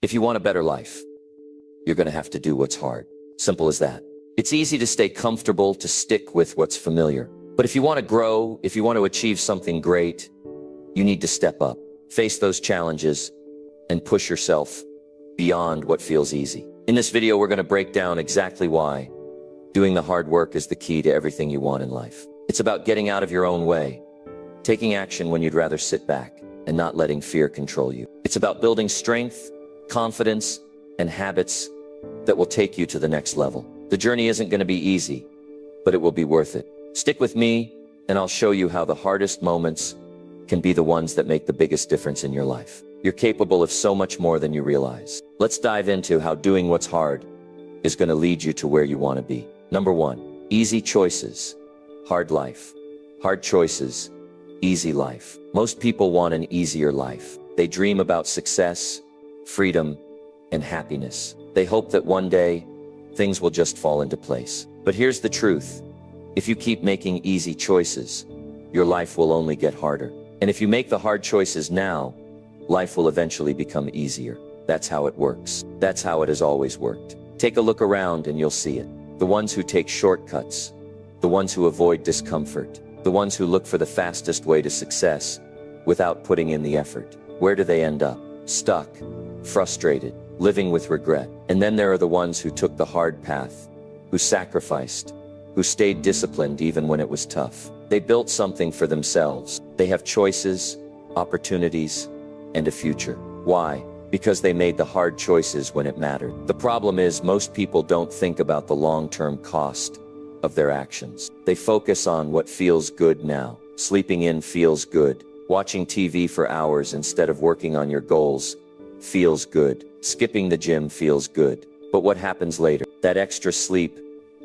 If you want a better life, you're going to have to do what's hard. Simple as that. It's easy to stay comfortable, to stick with what's familiar. But if you want to grow, if you want to achieve something great, you need to step up, face those challenges, and push yourself beyond what feels easy. In this video, we're going to break down exactly why doing the hard work is the key to everything you want in life. It's about getting out of your own way, taking action when you'd rather sit back, and not letting fear control you. It's about building strength, confidence, and habits that will take you to the next level. The journey isn't going to be easy, but it will be worth it. Stick with me, and I'll show you how the hardest moments can be the ones that make the biggest difference in your life. You're capable of so much more than you realize. Let's dive into how doing what's hard is going to lead you to where you want to be. Number 1, easy choices, hard life. Hard choices, easy life. Most people want an easier life. They dream about success, freedom, and happiness. They hope that one day, things will just fall into place. But here's the truth. If you keep making easy choices, your life will only get harder. And if you make the hard choices now, life will eventually become easier. That's how it works. That's how it has always worked. Take a look around and you'll see it. The ones who take shortcuts, the ones who avoid discomfort, the ones who look for the fastest way to success without putting in the effort. Where do they end up? Stuck, frustrated, living with regret. And then there are the ones who took the hard path, who sacrificed, who stayed disciplined even when it was tough. They built something for themselves. They have choices, opportunities, and a future. Why? Because they made the hard choices when it mattered. The problem is most people don't think about the long-term cost of their actions. They focus on what feels good now. Sleeping in feels good. Watching TV for hours instead of working on your goals feels good. Skipping the gym feels good. But what happens later? That extra sleep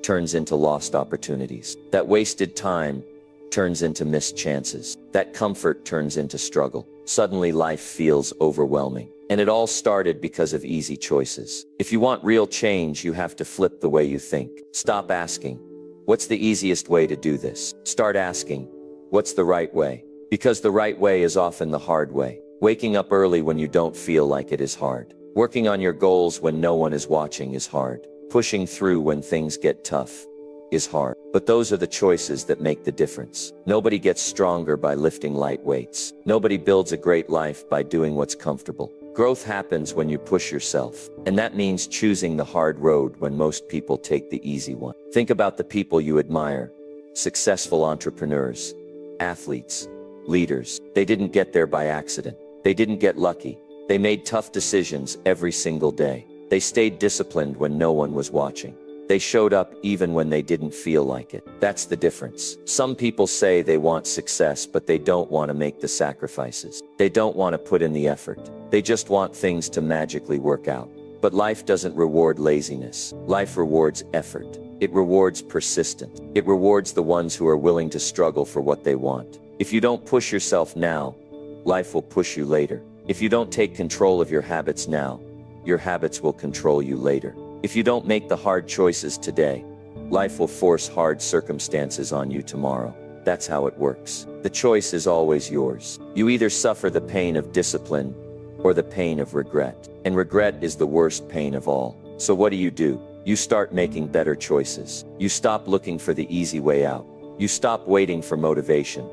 turns into lost opportunities. That wasted time turns into missed chances. That comfort turns into struggle. Suddenly life feels overwhelming. And it all started because of easy choices. If you want real change, you have to flip the way you think. Stop asking, what's the easiest way to do this? Start asking, what's the right way? Because the right way is often the hard way. Waking up early when you don't feel like it is hard. Working on your goals when no one is watching is hard. Pushing through when things get tough is hard. But those are the choices that make the difference. Nobody gets stronger by lifting light weights. Nobody builds a great life by doing what's comfortable. Growth happens when you push yourself. And that means choosing the hard road when most people take the easy one. Think about the people you admire. Successful entrepreneurs, athletes, leaders. They didn't get there by accident. They didn't get lucky. They made tough decisions every single day. They stayed disciplined when no one was watching. They showed up even when they didn't feel like it. That's the difference. Some people say they want success, but they don't want to make the sacrifices. They don't want to put in the effort. They just want things to magically work out. But life doesn't reward laziness. Life rewards effort. It rewards persistence. It rewards the ones who are willing to struggle for what they want. If you don't push yourself now, life will push you later. If you don't take control of your habits now, your habits will control you later. If you don't make the hard choices today, life will force hard circumstances on you tomorrow. That's how it works. The choice is always yours. You either suffer the pain of discipline or the pain of regret. And regret is the worst pain of all. So what do? You start making better choices. You stop looking for the easy way out. You stop waiting for motivation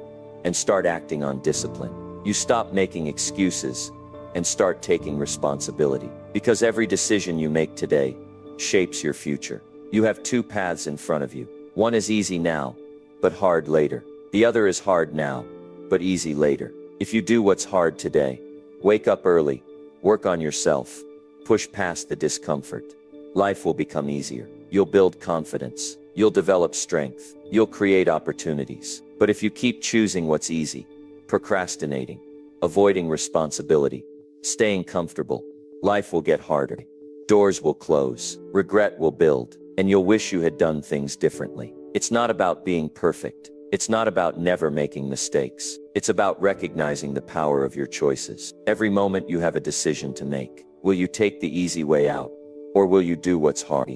and start acting on discipline. You stop making excuses and start taking responsibility. Because every decision you make today shapes your future. You have two paths in front of you. One is easy now, but hard later. The other is hard now, but easy later. If you do what's hard today, wake up early, work on yourself, push past the discomfort, life will become easier. You'll build confidence. You'll develop strength. You'll create opportunities. But if you keep choosing what's easy, procrastinating, avoiding responsibility, staying comfortable, life will get harder. Doors will close, regret will build, and you'll wish you had done things differently. It's not about being perfect. It's not about never making mistakes. It's about recognizing the power of your choices. Every moment you have a decision to make. Will you take the easy way out, or will you do what's hard?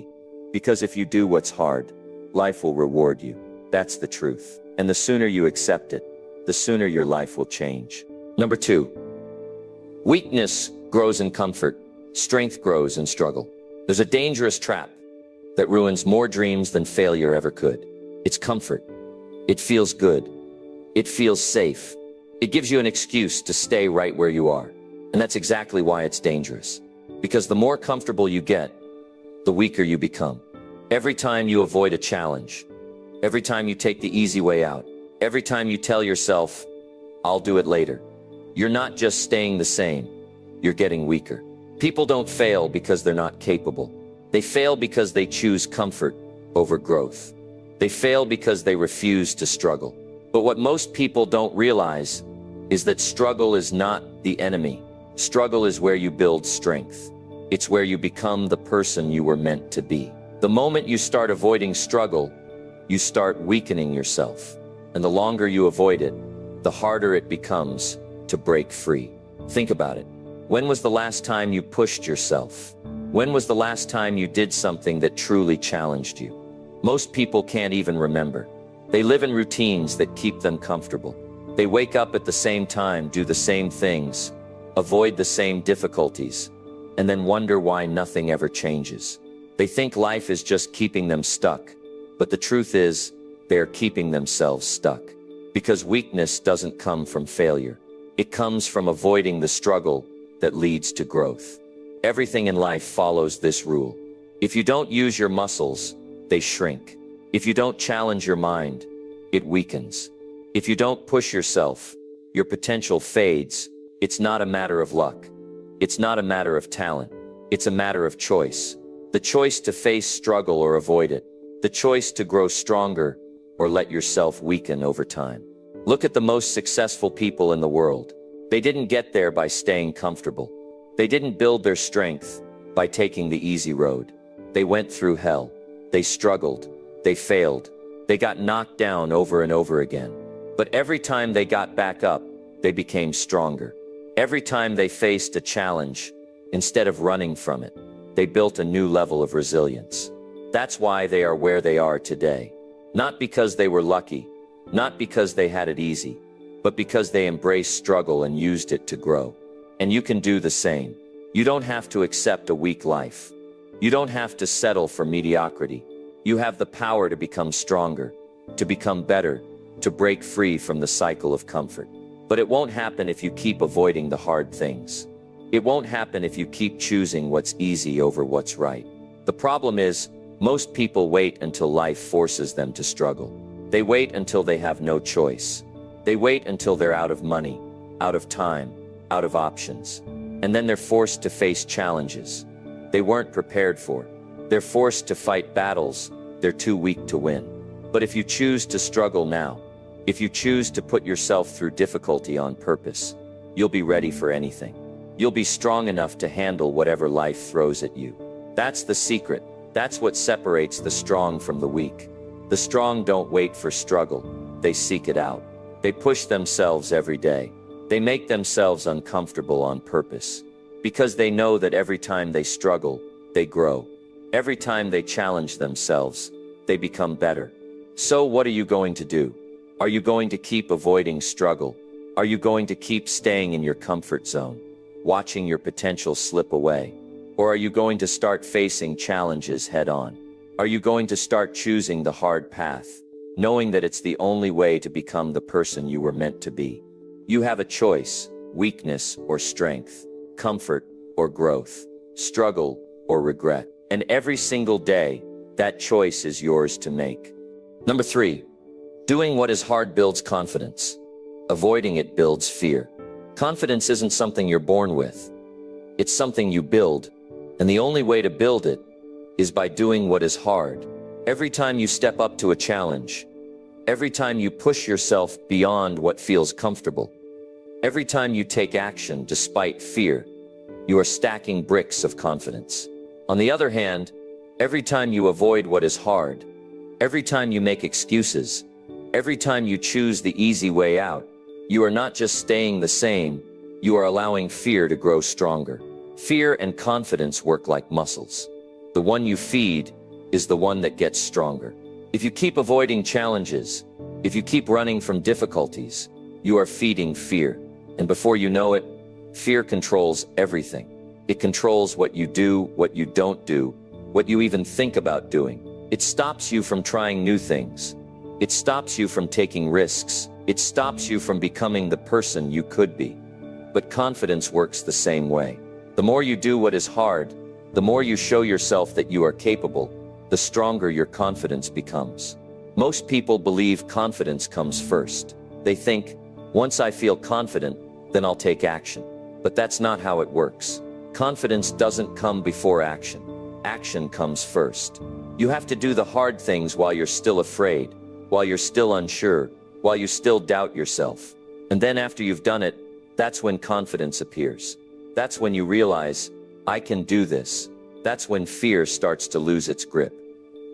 Because if you do what's hard, life will reward you. That's the truth. And the sooner you accept it, the sooner your life will change. Number 2, weakness grows in comfort, Strength grows in struggle. There's a dangerous trap that ruins more dreams than failure ever could. It's comfort. It feels good. It feels safe. It gives you an excuse to stay right where you are. And that's exactly why it's dangerous. Because the more comfortable you get, the weaker you become. Every time you avoid a challenge, every time you take the easy way out, every time you tell yourself, I'll do it later, you're not just staying the same, you're getting weaker. People don't fail because they're not capable. They fail because they choose comfort over growth. They fail because they refuse to struggle. But what most people don't realize is that struggle is not the enemy. Struggle is where you build strength. It's where you become the person you were meant to be. The moment you start avoiding struggle, you start weakening yourself. And the longer you avoid it, the harder it becomes to break free. Think about it. When was the last time you pushed yourself? When was the last time you did something that truly challenged you? Most people can't even remember. They live in routines that keep them comfortable. They wake up at the same time, do the same things, avoid the same difficulties, and then wonder why nothing ever changes. They think life is just keeping them stuck, but the truth is, they're keeping themselves stuck. Because weakness doesn't come from failure. It comes from avoiding the struggle that leads to growth. Everything in life follows this rule. If you don't use your muscles, they shrink. If you don't challenge your mind, it weakens. If you don't push yourself, your potential fades. It's not a matter of luck. It's not a matter of talent. It's a matter of choice. The choice to face struggle or avoid it. The choice to grow stronger or let yourself weaken over time. Look at the most successful people in the world. They didn't get there by staying comfortable. They didn't build their strength by taking the easy road. They went through hell. They struggled. They failed. They got knocked down over and over again. But every time they got back up, they became stronger. Every time they faced a challenge, instead of running from it, they built a new level of resilience. That's why they are where they are today. Not because they were lucky, not because they had it easy, but because they embraced struggle and used it to grow. And you can do the same. You don't have to accept a weak life. You don't have to settle for mediocrity. You have the power to become stronger, to become better, to break free from the cycle of comfort. But it won't happen if you keep avoiding the hard things. It won't happen if you keep choosing what's easy over what's right. The problem is, most people wait until life forces them to struggle. They wait until they have no choice. They wait until they're out of money, out of time, out of options. And then they're forced to face challenges they weren't prepared for. They're forced to fight battles they're too weak to win. But if you choose to struggle now, if you choose to put yourself through difficulty on purpose, you'll be ready for anything. You'll be strong enough to handle whatever life throws at you. That's the secret. That's what separates the strong from the weak. The strong don't wait for struggle. They seek it out. They push themselves every day. They make themselves uncomfortable on purpose. Because they know that every time they struggle, they grow. Every time they challenge themselves, they become better. So what are you going to do? Are you going to keep avoiding struggle? Are you going to keep staying in your comfort zone, watching your potential slip away? Or are you going to start facing challenges head on? Are you going to start choosing the hard path, knowing that it's the only way to become the person you were meant to be? You have a choice, weakness or strength, comfort or growth, struggle or regret. And every single day, that choice is yours to make. Number 3, doing what is hard builds confidence. Avoiding it builds fear. Confidence isn't something you're born with. It's something you build. And the only way to build it is by doing what is hard. Every time you step up to a challenge, every time you push yourself beyond what feels comfortable, every time you take action despite fear, you are stacking bricks of confidence. On the other hand, every time you avoid what is hard, every time you make excuses, every time you choose the easy way out, you are not just staying the same, you are allowing fear to grow stronger. Fear and confidence work like muscles. The one you feed is the one that gets stronger. If you keep avoiding challenges, if you keep running from difficulties, you are feeding fear. And before you know it, fear controls everything. It controls what you do, what you don't do, what you even think about doing. It stops you from trying new things. It stops you from taking risks. It stops you from becoming the person you could be. But confidence works the same way. The more you do what is hard, the more you show yourself that you are capable, the stronger your confidence becomes. Most people believe confidence comes first. They think, once I feel confident, then I'll take action. But that's not how it works. Confidence doesn't come before action. Action comes first. You have to do the hard things while you're still afraid, while you're still unsure, while you still doubt yourself. And then after you've done it, that's when confidence appears. That's when you realize, I can do this. That's when fear starts to lose its grip.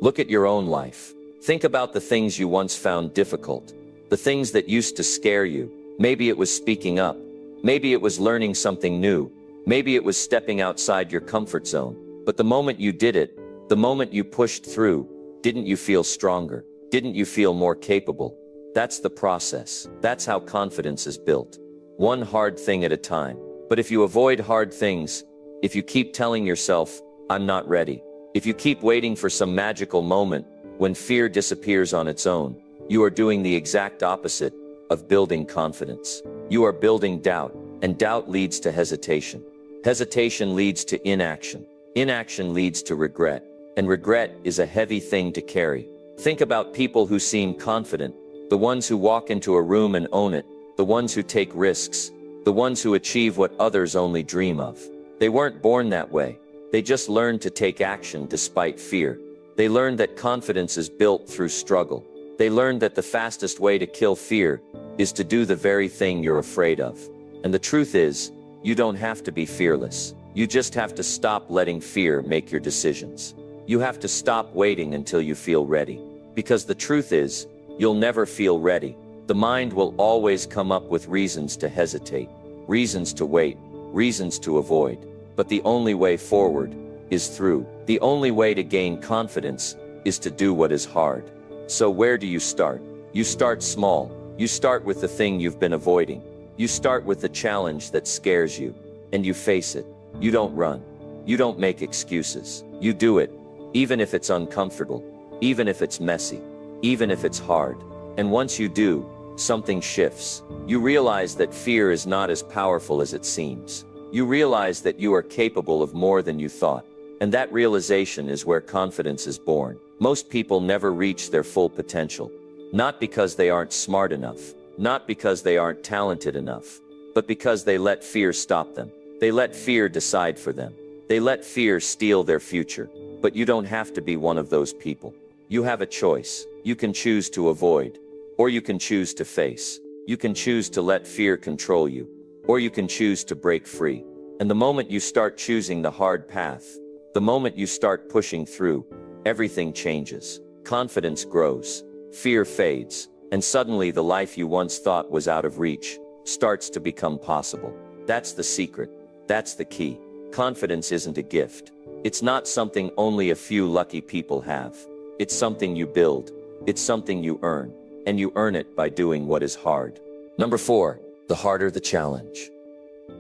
Look at your own life. Think about the things you once found difficult, the things that used to scare you. Maybe it was speaking up. Maybe it was learning something new. Maybe it was stepping outside your comfort zone. But the moment you did it, the moment you pushed through, didn't you feel stronger? Didn't you feel more capable? That's the process. That's how confidence is built. One hard thing at a time. But if you avoid hard things, if you keep telling yourself, I'm not ready, if you keep waiting for some magical moment when fear disappears on its own, you are doing the exact opposite of building confidence. You are building doubt, and doubt leads to hesitation. Hesitation leads to inaction. Inaction leads to regret, and regret is a heavy thing to carry. Think about people who seem confident, the ones who walk into a room and own it, the ones who take risks, the ones who achieve what others only dream of. They weren't born that way. They just learned to take action despite fear. They learned that confidence is built through struggle. They learned that the fastest way to kill fear is to do the very thing you're afraid of. And the truth is, you don't have to be fearless. You just have to stop letting fear make your decisions. You have to stop waiting until you feel ready. Because the truth is, you'll never feel ready. The mind will always come up with reasons to hesitate, reasons to wait, reasons to avoid. But the only way forward is through. The only way to gain confidence is to do what is hard. So where do you start? You start small. You start with the thing you've been avoiding. You start with the challenge that scares you, and you face it. You don't run. You don't make excuses. You do it, even if it's uncomfortable, even if it's messy, even if it's hard. And once you do, something shifts. You realize that fear is not as powerful as it seems. You realize that you are capable of more than you thought. And that realization is where confidence is born. Most people never reach their full potential. Not because they aren't smart enough, not because they aren't talented enough, but because they let fear stop them. They let fear decide for them. They let fear steal their future. But you don't have to be one of those people. You have a choice. You can choose to avoid, or you can choose to face. You can choose to let fear control you, or you can choose to break free. And the moment you start choosing the hard path, the moment you start pushing through, everything changes. Confidence grows, fear fades, and suddenly the life you once thought was out of reach starts to become possible. That's the secret. That's the key. Confidence isn't a gift. It's not something only a few lucky people have. It's something you build. It's something you earn. And you earn it by doing what is hard. Number 4, the harder the challenge,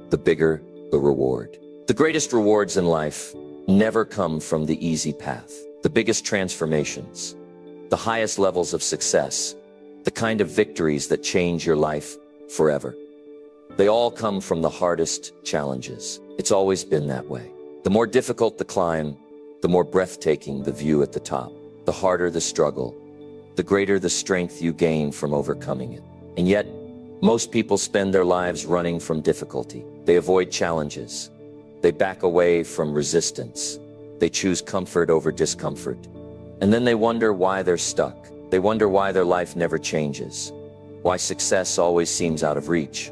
the bigger the reward. The greatest rewards in life never come from the easy path. The biggest transformations, the highest levels of success, the kind of victories that change your life forever. They all come from the hardest challenges. It's always been that way. The more difficult the climb, the more breathtaking the view at the top. The harder the struggle, the greater the strength you gain from overcoming it. And yet, most people spend their lives running from difficulty. They avoid challenges. They back away from resistance. They choose comfort over discomfort. And then they wonder why they're stuck. They wonder why their life never changes, why success always seems out of reach,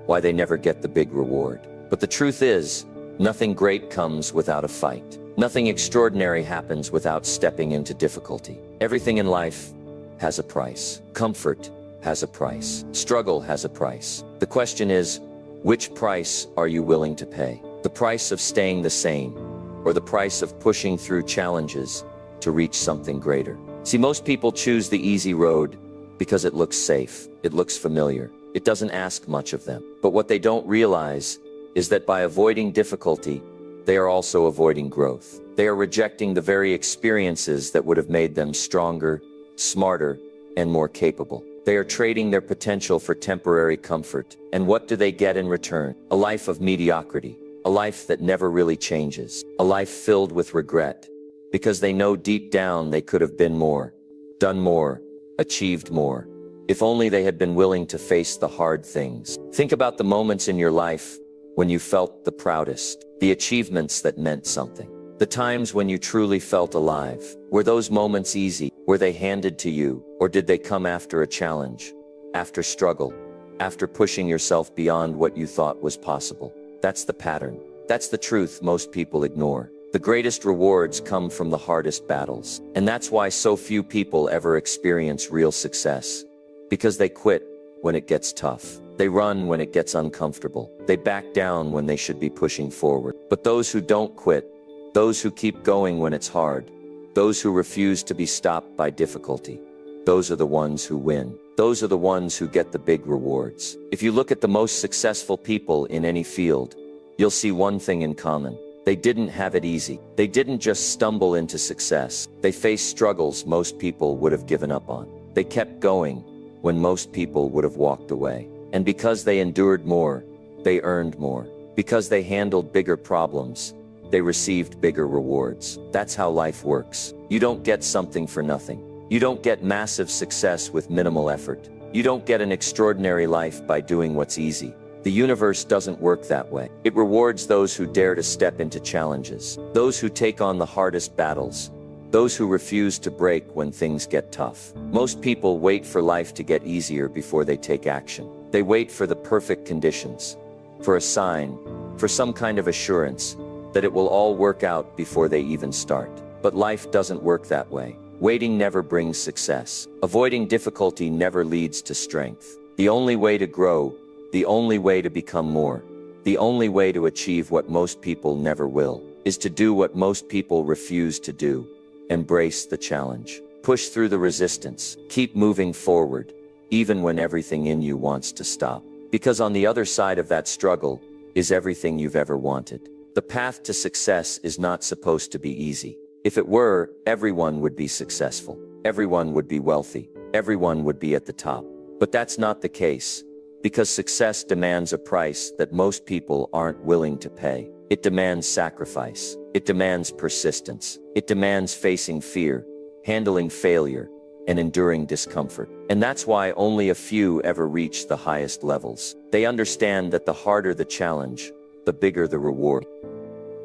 why they never get the big reward. But the truth is, nothing great comes without a fight. Nothing extraordinary happens without stepping into difficulty. Everything in life has a price. Comfort has a price. Struggle has a price. The question is, which price are you willing to pay? The price of staying the same, or the price of pushing through challenges to reach something greater? See, most people choose the easy road because it looks safe, it looks familiar, it doesn't ask much of them. But what they don't realize is that by avoiding difficulty, they are also avoiding growth. They are rejecting the very experiences that would have made them stronger, smarter, and more capable. They are trading their potential for temporary comfort. And what do they get in return? A life of mediocrity, a life that never really changes, a life filled with regret, because they know deep down they could have been more, done more, achieved more, if only they had been willing to face the hard things. Think about the moments in your life when you felt the proudest, the achievements that meant something, the times when you truly felt alive. Were those moments easy? Were they handed to you? Or did they come after a challenge, after struggle, after pushing yourself beyond what you thought was possible? That's the pattern. That's the truth most people ignore. The greatest rewards come from the hardest battles. And that's why so few people ever experience real success. Because they quit when it gets tough. They run when it gets uncomfortable. They back down when they should be pushing forward. But those who don't quit, those who keep going when it's hard, those who refuse to be stopped by difficulty, those are the ones who win. Those are the ones who get the big rewards. If you look at the most successful people in any field, you'll see one thing in common. They didn't have it easy. They didn't just stumble into success. They faced struggles most people would have given up on. They kept going when most people would have walked away. And because they endured more, they earned more. Because they handled bigger problems, they received bigger rewards. That's how life works. You don't get something for nothing. You don't get massive success with minimal effort. You don't get an extraordinary life by doing what's easy. The universe doesn't work that way. It rewards those who dare to step into challenges, those who take on the hardest battles, those who refuse to break when things get tough. Most people wait for life to get easier before they take action. They wait for the perfect conditions, for a sign, for some kind of assurance that it will all work out before they even start. But life doesn't work that way. Waiting never brings success. Avoiding difficulty never leads to strength. The only way to grow, the only way to become more, the only way to achieve what most people never will, is to do what most people refuse to do. Embrace the challenge. Push through the resistance. Keep moving forward, even when everything in you wants to stop. Because on the other side of that struggle is everything you've ever wanted. The path to success is not supposed to be easy. If it were, everyone would be successful. Everyone would be wealthy. Everyone would be at the top. But that's not the case. Because success demands a price that most people aren't willing to pay. It demands sacrifice. It demands persistence. It demands facing fear, handling failure, and enduring discomfort. And that's why only a few ever reach the highest levels. They understand that the harder the challenge, the bigger the reward.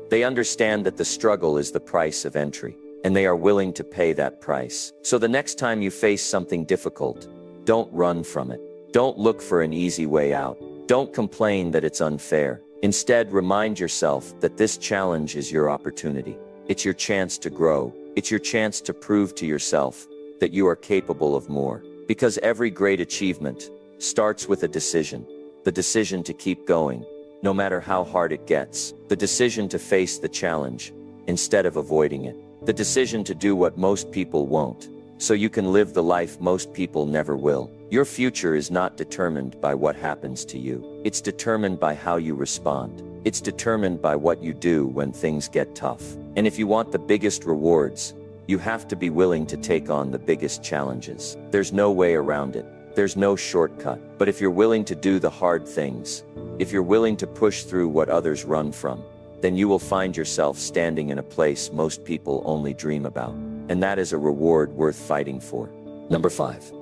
They understand that the struggle is the price of entry, and they are willing to pay that price. So the next time you face something difficult, don't run from it. Don't look for an easy way out. Don't complain that it's unfair. Instead, remind yourself that this challenge is your opportunity. It's your chance to grow. It's your chance to prove to yourself that you are capable of more. Because every great achievement starts with a decision. The decision to keep going, no matter how hard it gets. The decision to face the challenge instead of avoiding it. The decision to do what most people won't, so you can live the life most people never will. Your future is not determined by what happens to you. It's determined by how you respond. It's determined by what you do when things get tough. And if you want the biggest rewards, you have to be willing to take on the biggest challenges. There's no way around it. There's no shortcut. But if you're willing to do the hard things, if you're willing to push through what others run from, then you will find yourself standing in a place most people only dream about. And that is a reward worth fighting for. Number 5.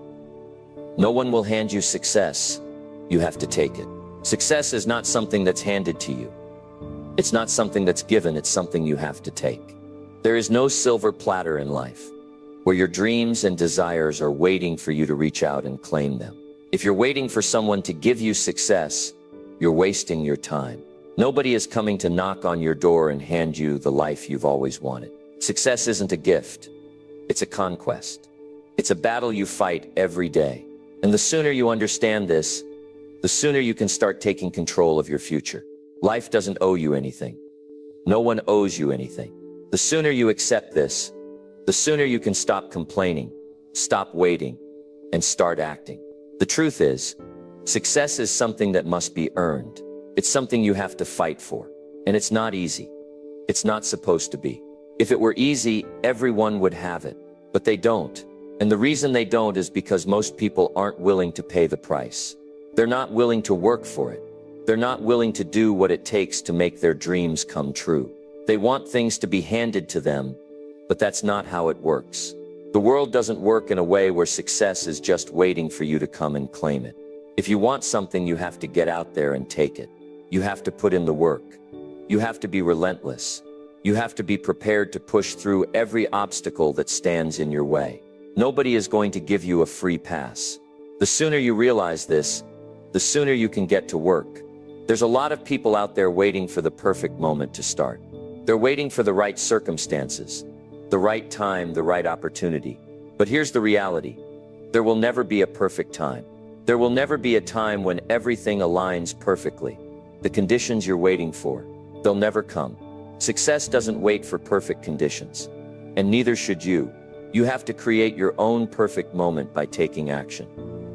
No one will hand you success. You have to take it. Success is not something that's handed to you. It's not something that's given, it's something you have to take. There is no silver platter in life, where your dreams and desires are waiting for you to reach out and claim them. If you're waiting for someone to give you success, you're wasting your time. Nobody is coming to knock on your door and hand you the life you've always wanted. Success isn't a gift. It's a conquest. It's a battle you fight every day. And the sooner you understand this, the sooner you can start taking control of your future. Life doesn't owe you anything. No one owes you anything. The sooner you accept this, the sooner you can stop complaining, stop waiting, and start acting. The truth is, success is something that must be earned. It's something you have to fight for. And it's not easy. It's not supposed to be. If it were easy, everyone would have it. But they don't. And the reason they don't is because most people aren't willing to pay the price. They're not willing to work for it. They're not willing to do what it takes to make their dreams come true. They want things to be handed to them, but that's not how it works. The world doesn't work in a way where success is just waiting for you to come and claim it. If you want something, you have to get out there and take it. You have to put in the work. You have to be relentless. You have to be prepared to push through every obstacle that stands in your way. Nobody is going to give you a free pass. The sooner you realize this, the sooner you can get to work. There's a lot of people out there waiting for the perfect moment to start. They're waiting for the right circumstances, the right time, the right opportunity. But here's the reality. There will never be a perfect time. There will never be a time when everything aligns perfectly. The conditions you're waiting for, they'll never come. Success doesn't wait for perfect conditions, and neither should you. You have to create your own perfect moment by taking action.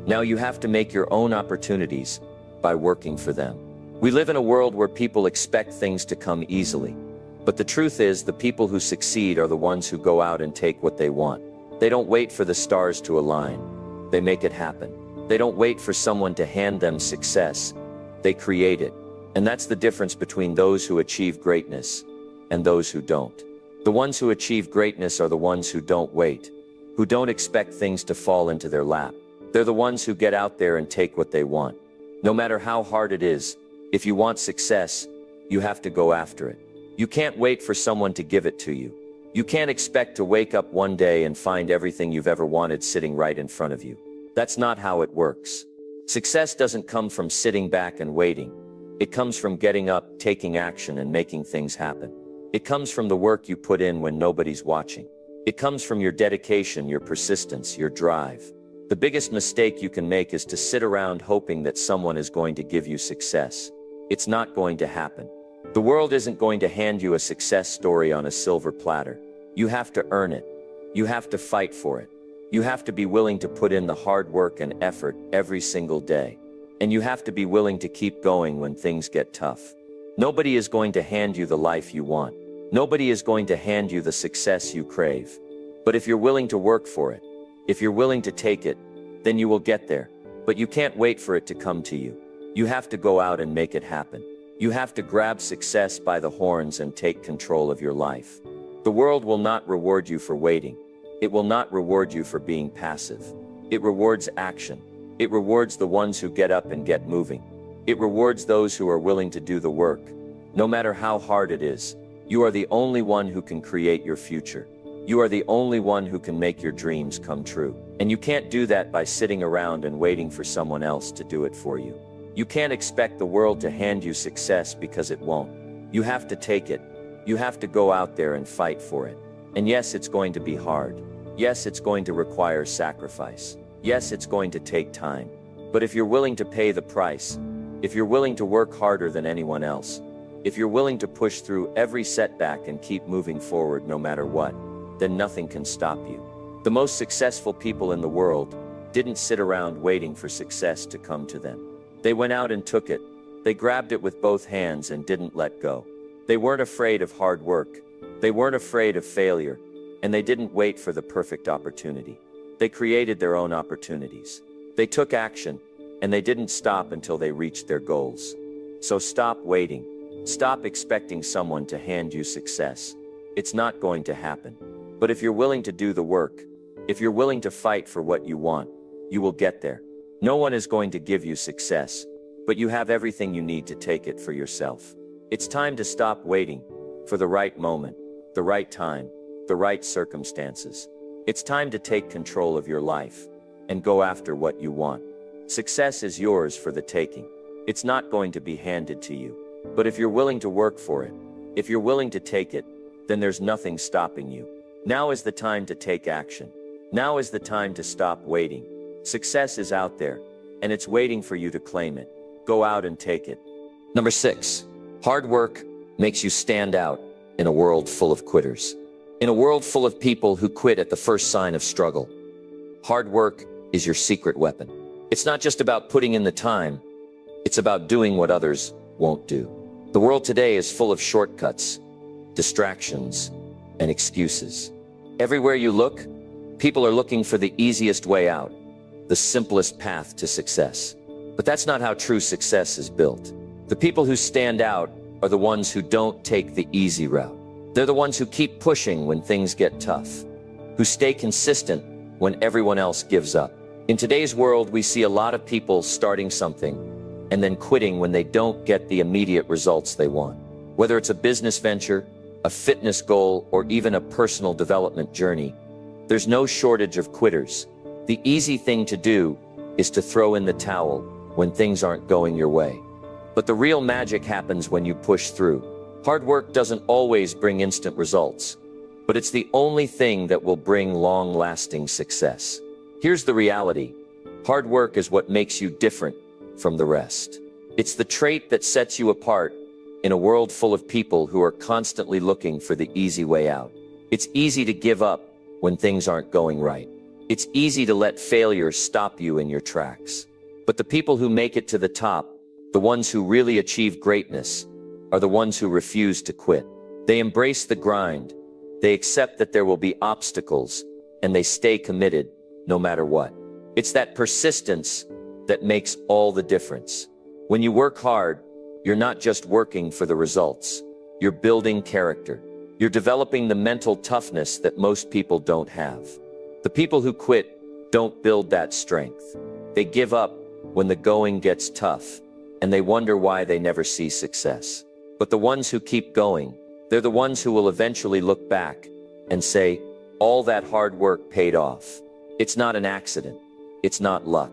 Now you have to make your own opportunities by working for them. We live in a world where people expect things to come easily. But the truth is, the people who succeed are the ones who go out and take what they want. They don't wait for the stars to align. They make it happen. They don't wait for someone to hand them success. They create it. And that's the difference between those who achieve greatness and those who don't. The ones who achieve greatness are the ones who don't wait, who don't expect things to fall into their lap. They're the ones who get out there and take what they want. No matter how hard it is, if you want success, you have to go after it. You can't wait for someone to give it to you. You can't expect to wake up one day and find everything you've ever wanted sitting right in front of you. That's not how it works. Success doesn't come from sitting back and waiting. It comes from getting up, taking action, and making things happen. It comes from the work you put in when nobody's watching. It comes from your dedication, your persistence, your drive. The biggest mistake you can make is to sit around hoping that someone is going to give you success. It's not going to happen. The world isn't going to hand you a success story on a silver platter. You have to earn it. You have to fight for it. You have to be willing to put in the hard work and effort every single day. And you have to be willing to keep going when things get tough. Nobody is going to hand you the life you want. Nobody is going to hand you the success you crave. But if you're willing to work for it, if you're willing to take it, then you will get there. But you can't wait for it to come to you. You have to go out and make it happen. You have to grab success by the horns and take control of your life. The world will not reward you for waiting. It will not reward you for being passive. It rewards action. It rewards the ones who get up and get moving. It rewards those who are willing to do the work. No matter how hard it is, you are the only one who can create your future. You are the only one who can make your dreams come true. And you can't do that by sitting around and waiting for someone else to do it for you. You can't expect the world to hand you success because it won't. You have to take it. You have to go out there and fight for it. And yes, it's going to be hard. Yes, it's going to require sacrifice. Yes, it's going to take time. But if you're willing to pay the price, if you're willing to work harder than anyone else, if you're willing to push through every setback and keep moving forward no matter what, then nothing can stop you. The most successful people in the world didn't sit around waiting for success to come to them. They went out and took it. They grabbed it with both hands and didn't let go. They weren't afraid of hard work. They weren't afraid of failure. And they didn't wait for the perfect opportunity. They created their own opportunities. They took action, and they didn't stop until they reached their goals. So stop waiting. Stop expecting someone to hand you success. It's not going to happen. But if you're willing to do the work, if you're willing to fight for what you want, you will get there. No one is going to give you success, but you have everything you need to take it for yourself. It's time to stop waiting for the right moment, the right time, the right circumstances. It's time to take control of your life and go after what you want. Success is yours for the taking. It's not going to be handed to you. But if you're willing to work for it, if you're willing to take it, then there's nothing stopping you. Now is the time to take action. Now is the time to stop waiting. Success is out there, and it's waiting for you to claim it. Go out and take it. Number 6, hard work makes you stand out in a world full of quitters. In a world full of people who quit at the first sign of struggle. Hard work is your secret weapon. It's not just about putting in the time. It's about doing what others won't do. The world today is full of shortcuts. distractions, and excuses. Everywhere you look, people are looking for the easiest way out, the simplest path to success. But that's not how true success is built. The people who stand out are the ones who don't take the easy route. They're the ones who keep pushing when things get tough, who stay consistent when everyone else gives up. In today's world, we see a lot of people starting something and then quitting when they don't get the immediate results they want. Whether it's a business venture, a fitness goal, or even a personal development journey, there's no shortage of quitters. The easy thing to do is to throw in the towel when things aren't going your way. But the real magic happens when you push through. Hard work doesn't always bring instant results, but it's the only thing that will bring long-lasting success. Here's the reality. Hard work is what makes you different from the rest. It's the trait that sets you apart in a world full of people who are constantly looking for the easy way out. It's easy to give up when things aren't going right. It's easy to let failure stop you in your tracks. But the people who make it to the top, the ones who really achieve greatness, are the ones who refuse to quit. They embrace the grind, they accept that there will be obstacles, and they stay committed no matter what. It's that persistence that makes all the difference. When you work hard, you're not just working for the results. You're building character. You're developing the mental toughness that most people don't have. The people who quit don't build that strength. They give up when the going gets tough, and they wonder why they never see success. But the ones who keep going, they're the ones who will eventually look back and say, all that hard work paid off. It's not an accident. It's not luck.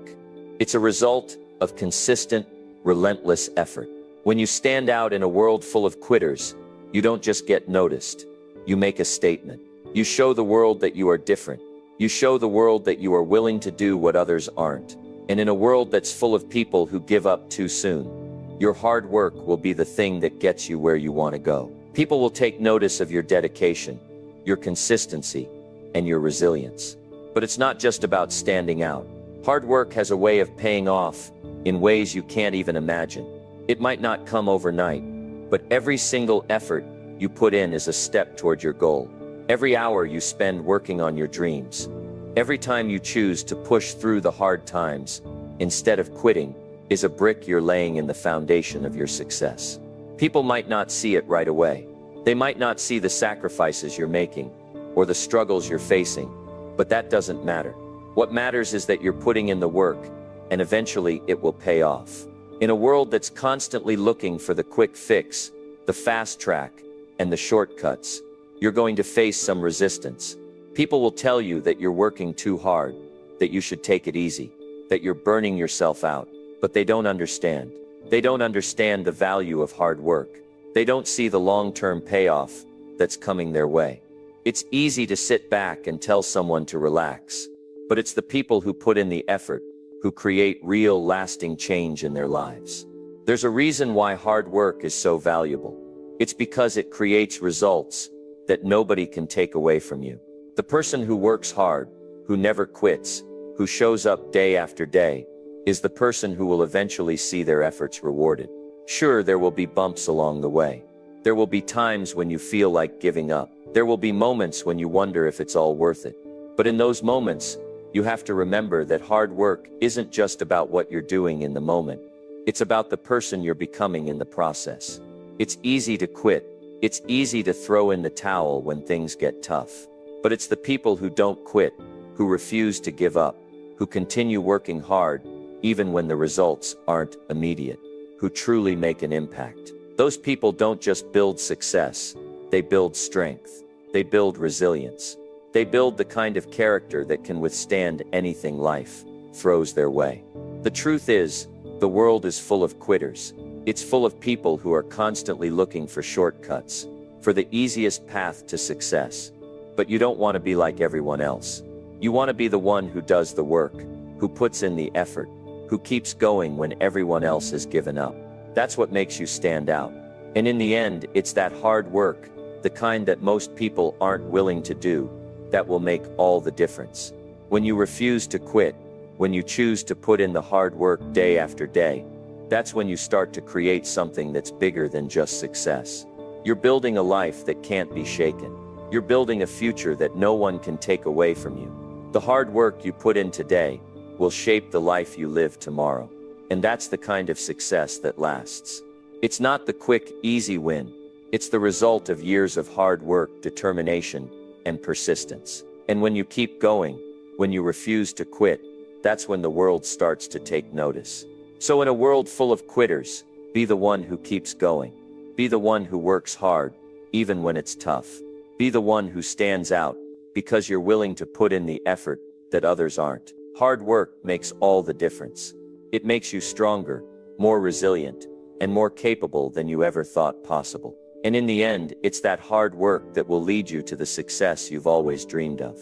It's a result of consistent, relentless effort. When you stand out in a world full of quitters, you don't just get noticed. You make a statement. You show the world that you are different. You show the world that you are willing to do what others aren't. And in a world that's full of people who give up too soon, your hard work will be the thing that gets you where you want to go. People will take notice of your dedication, your consistency, and your resilience. But it's not just about standing out. Hard work has a way of paying off in ways you can't even imagine. It might not come overnight, but every single effort you put in is a step toward your goal. Every hour you spend working on your dreams, every time you choose to push through the hard times instead of quitting, is a brick you're laying in the foundation of your success. People might not see it right away. They might not see the sacrifices you're making or the struggles you're facing, but that doesn't matter. What matters is that you're putting in the work, and eventually it will pay off. In a world that's constantly looking for the quick fix, the fast track, and the shortcuts, you're going to face some resistance. People will tell you that you're working too hard, that you should take it easy, that you're burning yourself out, but they don't understand. They don't understand the value of hard work. They don't see the long-term payoff that's coming their way. It's easy to sit back and tell someone to relax, but it's the people who put in the effort who create real, lasting change in their lives. There's a reason why hard work is so valuable. It's because it creates results that nobody can take away from you. The person who works hard, who never quits, who shows up day after day, is the person who will eventually see their efforts rewarded. Sure, there will be bumps along the way. There will be times when you feel like giving up. There will be moments when you wonder if it's all worth it. But in those moments, you have to remember that hard work isn't just about what you're doing in the moment. It's about the person you're becoming in the process. It's easy to quit. It's easy to throw in the towel when things get tough. But it's the people who don't quit, who refuse to give up, who continue working hard, even when the results aren't immediate, who truly make an impact. Those people don't just build success, they build strength. They build resilience. They build the kind of character that can withstand anything life throws their way. The truth is, the world is full of quitters. It's full of people who are constantly looking for shortcuts, for the easiest path to success. But you don't want to be like everyone else. You want to be the one who does the work, who puts in the effort, who keeps going when everyone else has given up. That's what makes you stand out. And in the end, it's that hard work, the kind that most people aren't willing to do, that will make all the difference. When you refuse to quit, when you choose to put in the hard work day after day, that's when you start to create something that's bigger than just success. You're building a life that can't be shaken. You're building a future that no one can take away from you. The hard work you put in today will shape the life you live tomorrow. And that's the kind of success that lasts. It's not the quick, easy win. It's the result of years of hard work, determination, and persistence. And when you keep going, when you refuse to quit, that's when the world starts to take notice. So in a world full of quitters, be the one who keeps going. Be the one who works hard, even when it's tough. Be the one who stands out, because you're willing to put in the effort that others aren't. Hard work makes all the difference. It makes you stronger, more resilient, and more capable than you ever thought possible. And in the end, it's that hard work that will lead you to the success you've always dreamed of.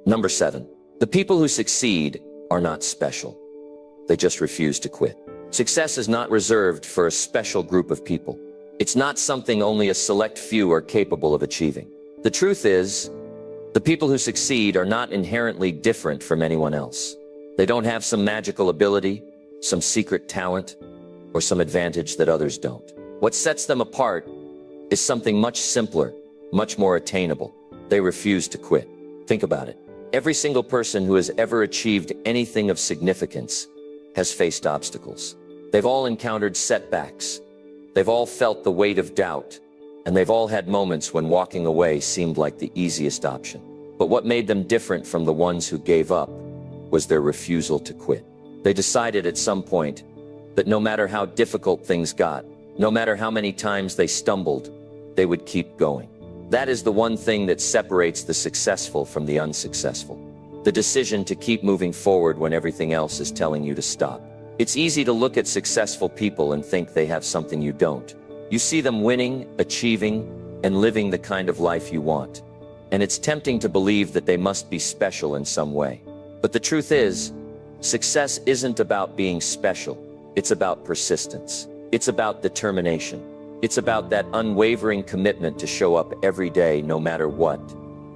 Number 7. The people who succeed are not special. They just refuse to quit. Success is not reserved for a special group of people. It's not something only a select few are capable of achieving. The truth is, the people who succeed are not inherently different from anyone else. They don't have some magical ability, some secret talent, or some advantage that others don't. What sets them apart is something much simpler, much more attainable. They refuse to quit. Think about it. Every single person who has ever achieved anything of significance has faced obstacles. They've all encountered setbacks. They've all felt the weight of doubt. And they've all had moments when walking away seemed like the easiest option. But what made them different from the ones who gave up was their refusal to quit. They decided at some point that no matter how difficult things got, no matter how many times they stumbled, they would keep going. That is the one thing that separates the successful from the unsuccessful. The decision to keep moving forward when everything else is telling you to stop. It's easy to look at successful people and think they have something you don't. You see them winning, achieving, and living the kind of life you want. And it's tempting to believe that they must be special in some way. But the truth is, success isn't about being special. It's about persistence. It's about determination. It's about that unwavering commitment to show up every day no matter what,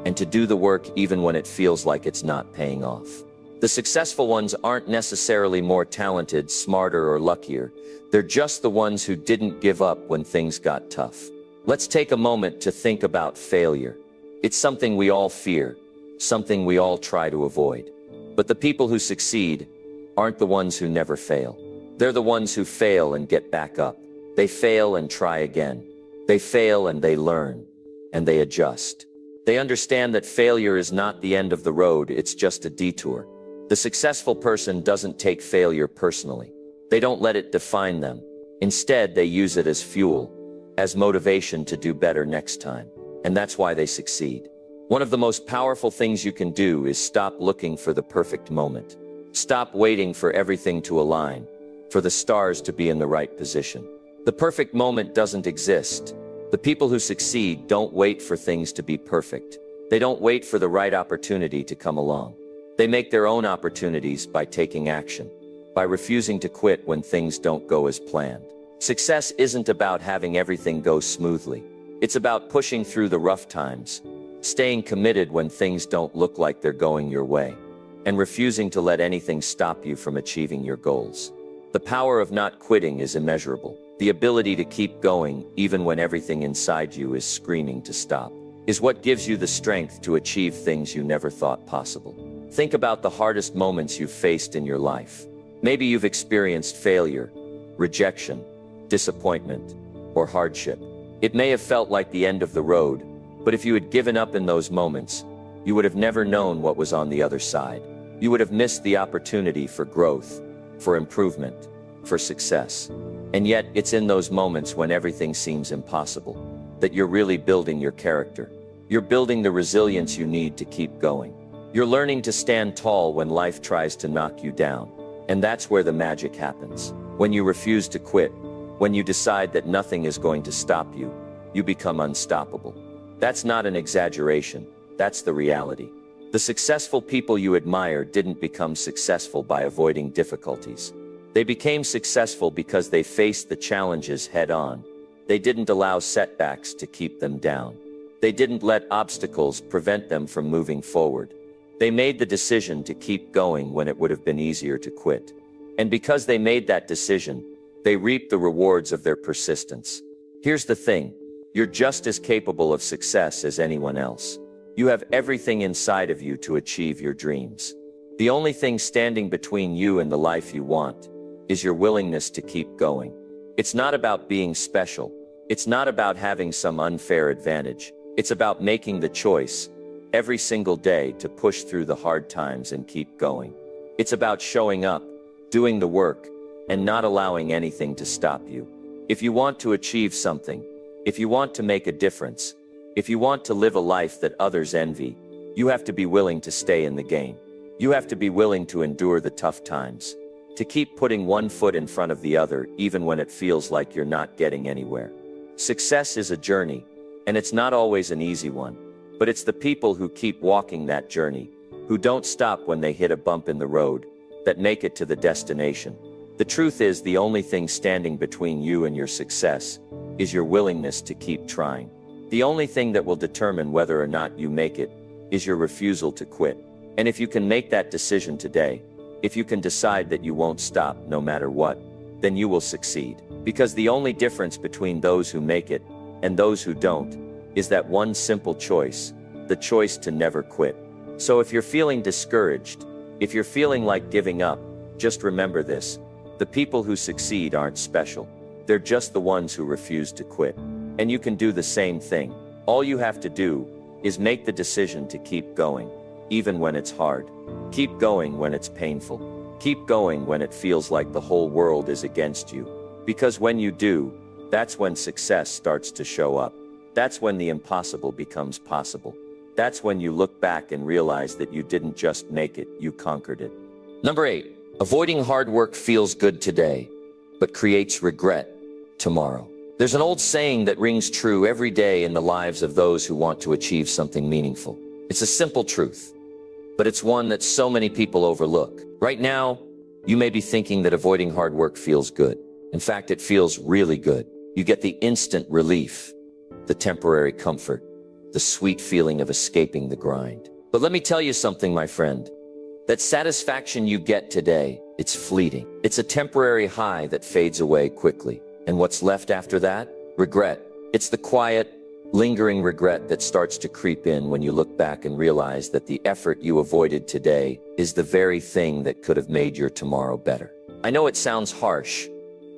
and to do the work even when it feels like it's not paying off. The successful ones aren't necessarily more talented, smarter, or luckier. They're just the ones who didn't give up when things got tough. Let's take a moment to think about failure. It's something we all fear, something we all try to avoid. But the people who succeed aren't the ones who never fail. They're the ones who fail and get back up. They fail and try again. They fail and they learn, and they adjust. They understand that failure is not the end of the road, it's just a detour. The successful person doesn't take failure personally. They don't let it define them. Instead, they use it as fuel, as motivation to do better next time. And that's why they succeed. One of the most powerful things you can do is stop looking for the perfect moment. Stop waiting for everything to align, for the stars to be in the right position. The perfect moment doesn't exist. The people who succeed don't wait for things to be perfect. They don't wait for the right opportunity to come along. They make their own opportunities by taking action, by refusing to quit when things don't go as planned. Success isn't about having everything go smoothly. It's about pushing through the rough times, staying committed when things don't look like they're going your way, and refusing to let anything stop you from achieving your goals. The power of not quitting is immeasurable. The ability to keep going, even when everything inside you is screaming to stop, is what gives you the strength to achieve things you never thought possible. Think about the hardest moments you've faced in your life. Maybe you've experienced failure, rejection, disappointment, or hardship. It may have felt like the end of the road, but if you had given up in those moments, you would have never known what was on the other side. You would have missed the opportunity for growth, for improvement, for success. And yet, it's in those moments when everything seems impossible that you're really building your character. You're building the resilience you need to keep going. You're learning to stand tall when life tries to knock you down. And that's where the magic happens. When you refuse to quit, when you decide that nothing is going to stop you, you become unstoppable. That's not an exaggeration. That's the reality. The successful people you admire didn't become successful by avoiding difficulties. They became successful because they faced the challenges head on. They didn't allow setbacks to keep them down. They didn't let obstacles prevent them from moving forward. They made the decision to keep going when it would have been easier to quit. And because they made that decision, they reaped the rewards of their persistence. Here's the thing. You're just as capable of success as anyone else. You have everything inside of you to achieve your dreams. The only thing standing between you and the life you want is your willingness to keep going. It's not about being special. It's not about having some unfair advantage. It's about making the choice every single day to push through the hard times and keep going. It's about showing up, doing the work, and not allowing anything to stop you. If you want to achieve something, if you want to make a difference, if you want to live a life that others envy, you have to be willing to stay in the game. You have to be willing to endure the tough times, to keep putting one foot in front of the other even when it feels like you're not getting anywhere. Success is a journey, and it's not always an easy one, but it's the people who keep walking that journey, who don't stop when they hit a bump in the road, that make it to the destination. The truth is, the only thing standing between you and your success is your willingness to keep trying. The only thing that will determine whether or not you make it is your refusal to quit. And if you can make that decision today, if you can decide that you won't stop no matter what, then you will succeed. Because the only difference between those who make it and those who don't is that one simple choice, the choice to never quit. So if you're feeling discouraged, if you're feeling like giving up, just remember this: the people who succeed aren't special. They're just the ones who refuse to quit. And you can do the same thing. All you have to do is make the decision to keep going, even when it's hard. Keep going when it's painful. Keep going when it feels like the whole world is against you. Because when you do, that's when success starts to show up. That's when the impossible becomes possible. That's when you look back and realize that you didn't just make it, you conquered it. Number 8, avoiding hard work feels good today, but creates regret tomorrow. There's an old saying that rings true every day in the lives of those who want to achieve something meaningful. It's a simple truth, but it's one that so many people overlook. Right now, you may be thinking that avoiding hard work feels good. In fact, it feels really good. You get the instant relief, the temporary comfort, the sweet feeling of escaping the grind. But let me tell you something, my friend. That satisfaction you get today, it's fleeting. It's a temporary high that fades away quickly. And what's left after that? Regret. It's the quiet, lingering regret that starts to creep in when you look back and realize that the effort you avoided today is the very thing that could have made your tomorrow better. I know it sounds harsh,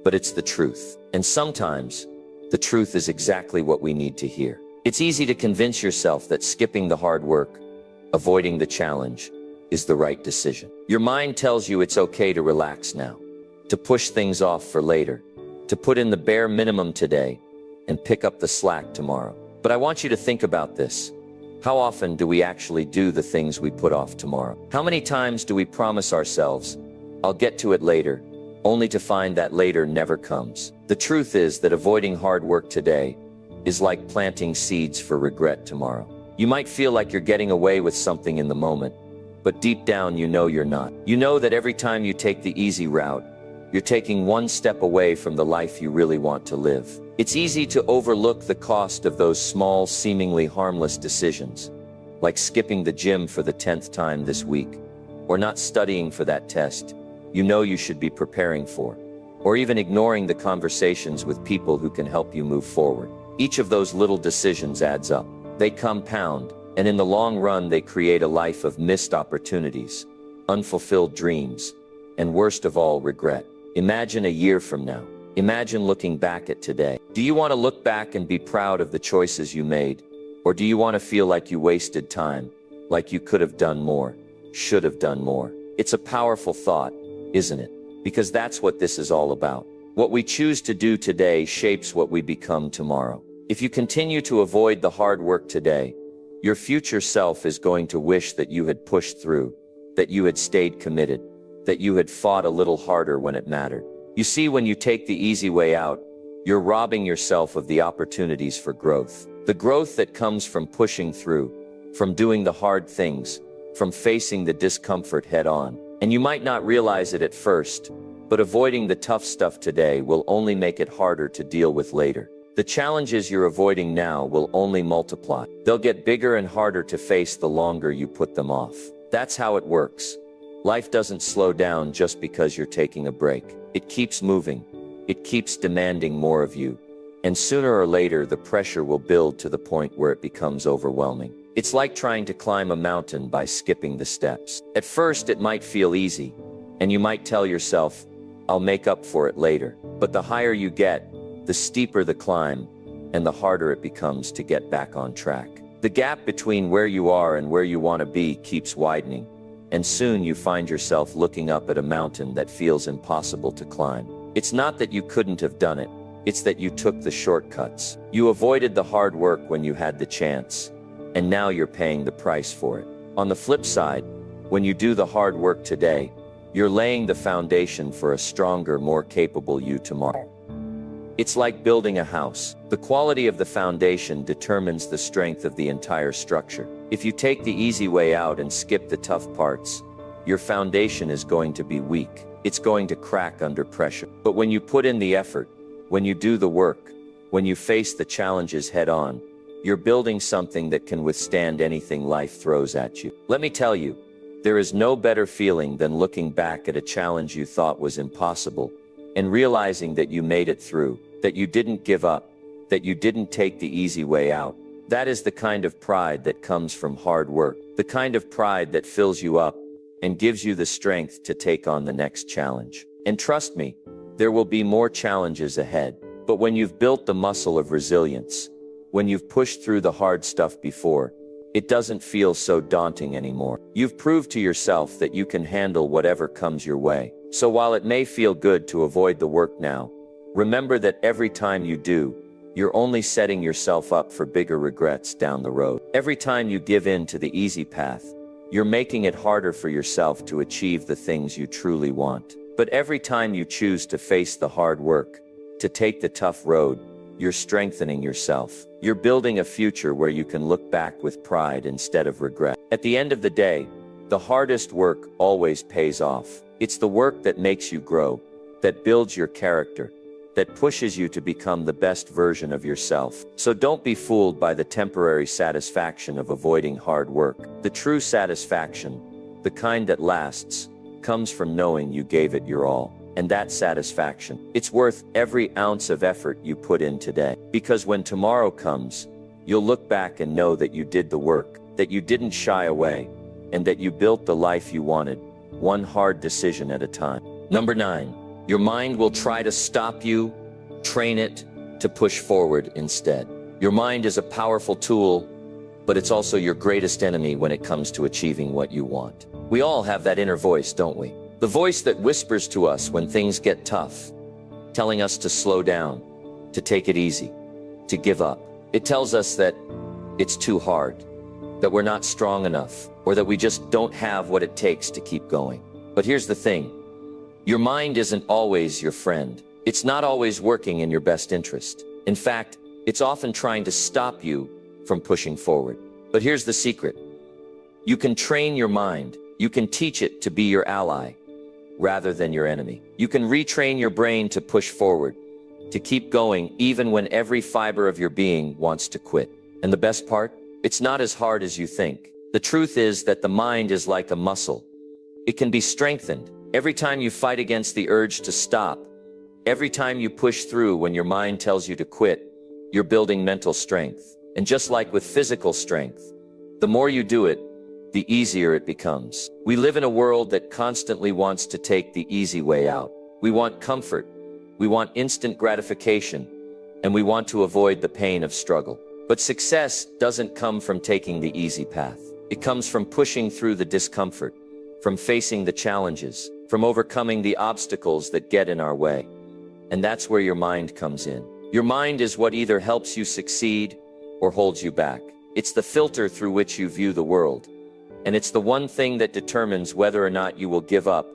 but it's the truth. And sometimes, the truth is exactly what we need to hear. It's easy to convince yourself that skipping the hard work, avoiding the challenge, is the right decision. Your mind tells you it's okay to relax now, to push things off for later, to put in the bare minimum today, and pick up the slack tomorrow. But I want you to think about this. How often do we actually do the things we put off tomorrow? How many times do we promise ourselves, I'll get to it later, only to find that later never comes? The truth is that avoiding hard work today is like planting seeds for regret tomorrow. You might feel like you're getting away with something in the moment, but deep down you know you're not. You know that every time you take the easy route, you're taking one step away from the life you really want to live. It's easy to overlook the cost of those small, seemingly harmless decisions, like skipping the gym for the 10th time this week, or not studying for that test you know you should be preparing for, or even ignoring the conversations with people who can help you move forward. Each of those little decisions adds up. They compound, and in the long run they create a life of missed opportunities, unfulfilled dreams, and worst of all, regret. Imagine a year from now. Imagine looking back at today. Do you want to look back and be proud of the choices you made? Or do you want to feel like you wasted time, like you could have done more, should have done more? It's a powerful thought, isn't it? Because that's what this is all about. What we choose to do today shapes what we become tomorrow. If you continue to avoid the hard work today, your future self is going to wish that you had pushed through, that you had stayed committed, that you had fought a little harder when it mattered. You see, when you take the easy way out, you're robbing yourself of the opportunities for growth. The growth that comes from pushing through, from doing the hard things, from facing the discomfort head on. And you might not realize it at first, but avoiding the tough stuff today will only make it harder to deal with later. The challenges you're avoiding now will only multiply. They'll get bigger and harder to face the longer you put them off. That's how it works. Life doesn't slow down just because you're taking a break. It keeps moving. It keeps demanding more of you. And sooner or later, the pressure will build to the point where it becomes overwhelming. It's like trying to climb a mountain by skipping the steps. At first, it might feel easy, and you might tell yourself, I'll make up for it later. But the higher you get, the steeper the climb, and the harder it becomes to get back on track. The gap between where you are and where you want to be keeps widening, and soon you find yourself looking up at a mountain that feels impossible to climb. It's not that you couldn't have done it, it's that you took the shortcuts. You avoided the hard work when you had the chance, and now you're paying the price for it. On the flip side, when you do the hard work today, you're laying the foundation for a stronger, more capable you tomorrow. It's like building a house. The quality of the foundation determines the strength of the entire structure. If you take the easy way out and skip the tough parts, your foundation is going to be weak. It's going to crack under pressure. But when you put in the effort, when you do the work, when you face the challenges head on, you're building something that can withstand anything life throws at you. Let me tell you, there is no better feeling than looking back at a challenge you thought was impossible and realizing that you made it through, that you didn't give up, that you didn't take the easy way out. That is the kind of pride that comes from hard work, the kind of pride that fills you up and gives you the strength to take on the next challenge. And trust me, there will be more challenges ahead. But when you've built the muscle of resilience, when you've pushed through the hard stuff before, it doesn't feel so daunting anymore. You've proved to yourself that you can handle whatever comes your way. So while it may feel good to avoid the work now, remember that every time you do, you're only setting yourself up for bigger regrets down the road. Every time you give in to the easy path, you're making it harder for yourself to achieve the things you truly want. But every time you choose to face the hard work, to take the tough road, you're strengthening yourself. You're building a future where you can look back with pride instead of regret. At the end of the day, the hardest work always pays off. It's the work that makes you grow, that builds your character, that pushes you to become the best version of yourself. So don't be fooled by the temporary satisfaction of avoiding hard work. The true satisfaction, the kind that lasts, comes from knowing you gave it your all. And that satisfaction, it's worth every ounce of effort you put in today. Because when tomorrow comes, you'll look back and know that you did the work, that you didn't shy away, and that you built the life you wanted, one hard decision at a time. Number 9, your mind will try to stop you. Train it to push forward instead. Your mind is a powerful tool, but it's also your greatest enemy when it comes to achieving what you want. We all have that inner voice, don't we? The voice that whispers to us when things get tough, telling us to slow down, to take it easy, to give up. It tells us that it's too hard, that we're not strong enough, or that we just don't have what it takes to keep going. But here's the thing. Your mind isn't always your friend. It's not always working in your best interest. In fact, it's often trying to stop you from pushing forward. But here's the secret. You can train your mind. You can teach it to be your ally rather than your enemy. You can retrain your brain to push forward, to keep going even when every fiber of your being wants to quit. And the best part? It's not as hard as you think. The truth is that the mind is like a muscle. It can be strengthened. Every time you fight against the urge to stop, every time you push through when your mind tells you to quit, you're building mental strength. And just like with physical strength, the more you do it, the easier it becomes. We live in a world that constantly wants to take the easy way out. We want comfort, we want instant gratification, and we want to avoid the pain of struggle. But success doesn't come from taking the easy path. It comes from pushing through the discomfort, from facing the challenges, from overcoming the obstacles that get in our way. And that's where your mind comes in. Your mind is what either helps you succeed or holds you back. It's the filter through which you view the world. And it's the one thing that determines whether or not you will give up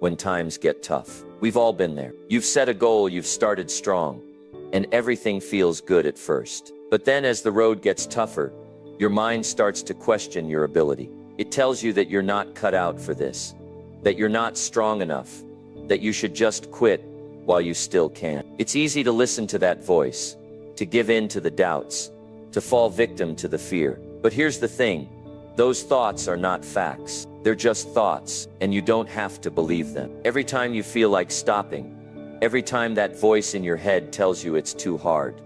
when times get tough. We've all been there. You've set a goal, you've started strong, and everything feels good at first. But then as the road gets tougher, your mind starts to question your ability. It tells you that you're not cut out for this, that you're not strong enough, that you should just quit while you still can. It's easy to listen to that voice, to give in to the doubts, to fall victim to the fear. But here's the thing. Those thoughts are not facts. They're just thoughts, and you don't have to believe them. Every time you feel like stopping, every time that voice in your head tells you it's too hard,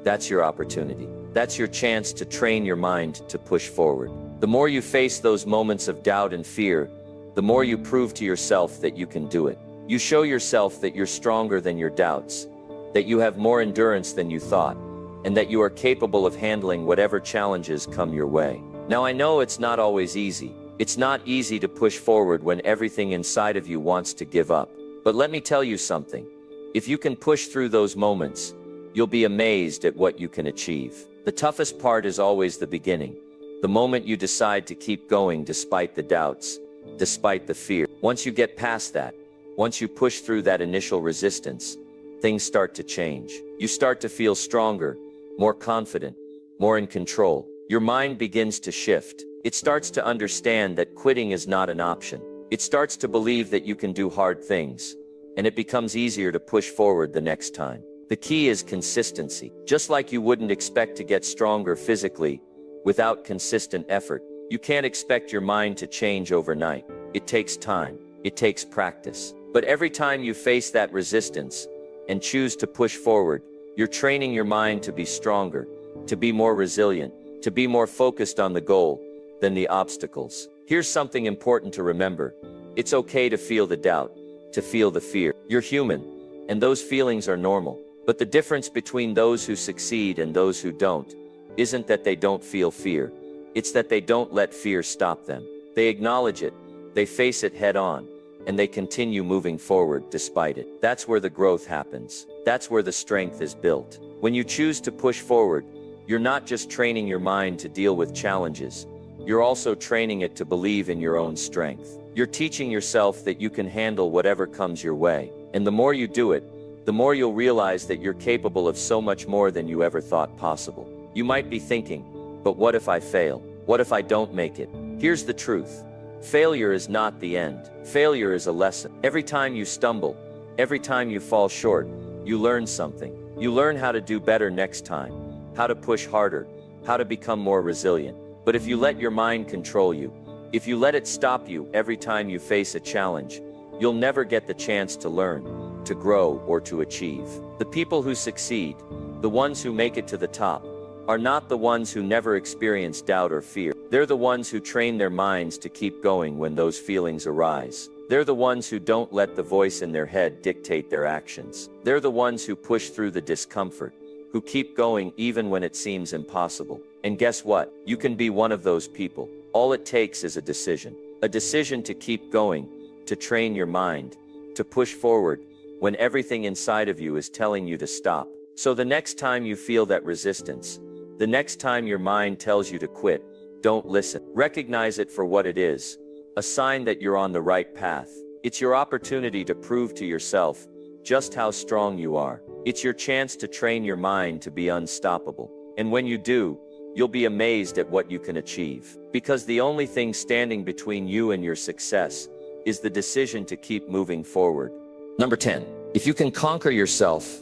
that's your opportunity. That's your chance to train your mind to push forward. The more you face those moments of doubt and fear, the more you prove to yourself that you can do it. You show yourself that you're stronger than your doubts, that you have more endurance than you thought, and that you are capable of handling whatever challenges come your way. Now, I know it's not always easy. It's not easy to push forward when everything inside of you wants to give up. But let me tell you something. If you can push through those moments, you'll be amazed at what you can achieve. The toughest part is always the beginning. The moment you decide to keep going despite the doubts, despite the fear. Once you get past that, once you push through that initial resistance, things start to change. You start to feel stronger, more confident, more in control. Your mind begins to shift. It starts to understand that quitting is not an option. It starts to believe that you can do hard things, and it becomes easier to push forward the next time. The key is consistency. Just like you wouldn't expect to get stronger physically without consistent effort, you can't expect your mind to change overnight. It takes time. It takes practice. But every time you face that resistance and choose to push forward, you're training your mind to be stronger, to be more resilient, to be more focused on the goal than the obstacles. Here's something important to remember. It's okay to feel the doubt, to feel the fear. You're human, and those feelings are normal. But the difference between those who succeed and those who don't isn't that they don't feel fear. It's that they don't let fear stop them. They acknowledge it, they face it head on, and they continue moving forward despite it. That's where the growth happens. That's where the strength is built. When you choose to push forward, you're not just training your mind to deal with challenges. You're also training it to believe in your own strength. You're teaching yourself that you can handle whatever comes your way. And the more you do it, the more you'll realize that you're capable of so much more than you ever thought possible. You might be thinking, but what if I fail? What if I don't make it? Here's the truth. Failure is not the end. Failure is a lesson. Every time you stumble, every time you fall short, you learn something. You learn how to do better next time, how to push harder, how to become more resilient. But if you let your mind control you, if you let it stop you every time you face a challenge, you'll never get the chance to learn, to grow, or to achieve. The people who succeed, the ones who make it to the top, are not the ones who never experience doubt or fear. They're the ones who train their minds to keep going when those feelings arise. They're the ones who don't let the voice in their head dictate their actions. They're the ones who push through the discomfort, who keep going even when it seems impossible. And guess what? You can be one of those people. All it takes is a decision to keep going, to train your mind, to push forward when everything inside of you is telling you to stop. So the next time you feel that resistance, the next time your mind tells you to quit, don't listen. Recognize it for what it is, a sign that you're on the right path. It's your opportunity to prove to yourself just how strong you are. It's your chance to train your mind to be unstoppable. And when you do, you'll be amazed at what you can achieve. Because the only thing standing between you and your success is the decision to keep moving forward. Number 10. If you can conquer yourself,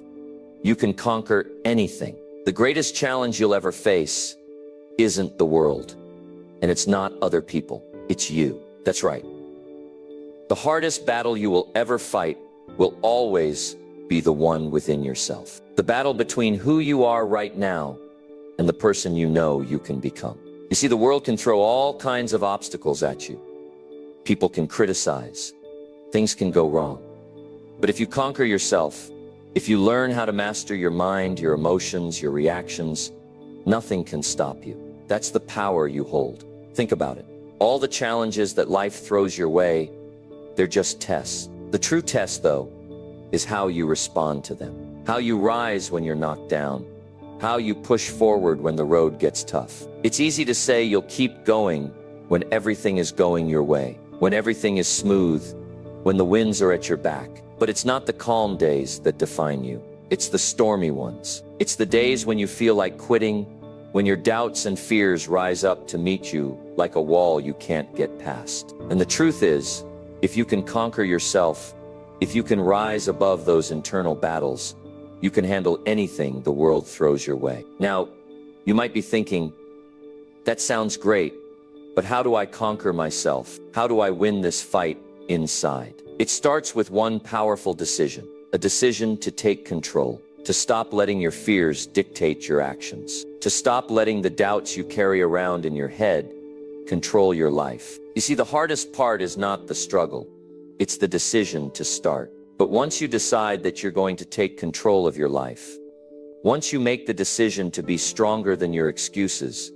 you can conquer anything. The greatest challenge you'll ever face isn't the world, and it's not other people, it's you. That's right. The hardest battle you will ever fight will always be the one within yourself. The battle between who you are right now and the person you know you can become. You see, the world can throw all kinds of obstacles at you. People can criticize. Things can go wrong. But if you conquer yourself, if you learn how to master your mind, your emotions, your reactions, nothing can stop you. That's the power you hold. Think about it. All the challenges that life throws your way, they're just tests. The true test, though, is how you respond to them. How you rise when you're knocked down. How you push forward when the road gets tough. It's easy to say you'll keep going when everything is going your way, when everything is smooth, when the winds are at your back. But it's not the calm days that define you. It's the stormy ones. It's the days when you feel like quitting, when your doubts and fears rise up to meet you like a wall you can't get past. And the truth is, if you can conquer yourself, if you can rise above those internal battles, you can handle anything the world throws your way. Now, you might be thinking, that sounds great, but how do I conquer myself? How do I win this fight inside? It starts with one powerful decision, a decision to take control. To stop letting your fears dictate your actions. To stop letting the doubts you carry around in your head control your life. You see, the hardest part is not the struggle. It's the decision to start. But once you decide that you're going to take control of your life, once you make the decision to be stronger than your excuses,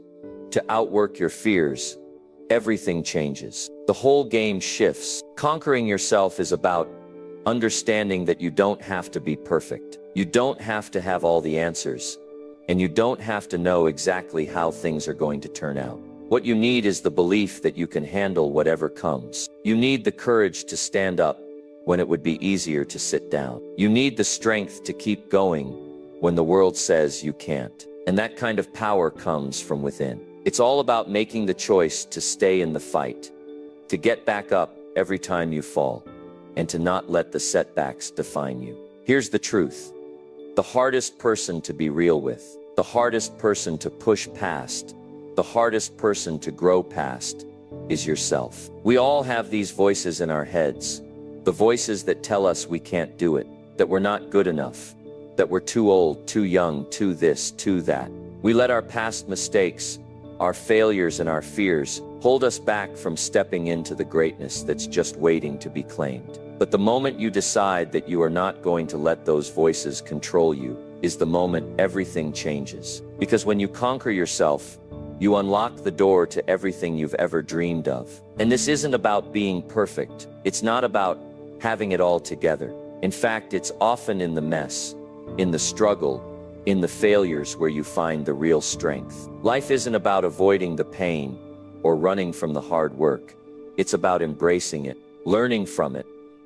to outwork your fears, everything changes. The whole game shifts. Conquering yourself is about understanding that you don't have to be perfect. You don't have to have all the answers, and you don't have to know exactly how things are going to turn out. What you need is the belief that you can handle whatever comes. You need the courage to stand up when it would be easier to sit down. You need the strength to keep going when the world says you can't. And that kind of power comes from within. It's all about making the choice to stay in the fight, to get back up every time you fall, and to not let the setbacks define you. Here's the truth. The hardest person to be real with, the hardest person to push past, the hardest person to grow past is yourself. We all have these voices in our heads, the voices that tell us we can't do it, that we're not good enough, that we're too old, too young, too this, too that. We let our past mistakes, our failures and our fears hold us back from stepping into the greatness that's just waiting to be claimed. But the moment you decide that you are not going to let those voices control you is the moment everything changes. Because when you conquer yourself, you unlock the door to everything you've ever dreamed of. And this isn't about being perfect. It's not about having it all together. In fact, it's often in the mess, in the struggle, in the failures where you find the real strength. Life isn't about avoiding the pain or running from the hard work. It's about embracing it, learning from it,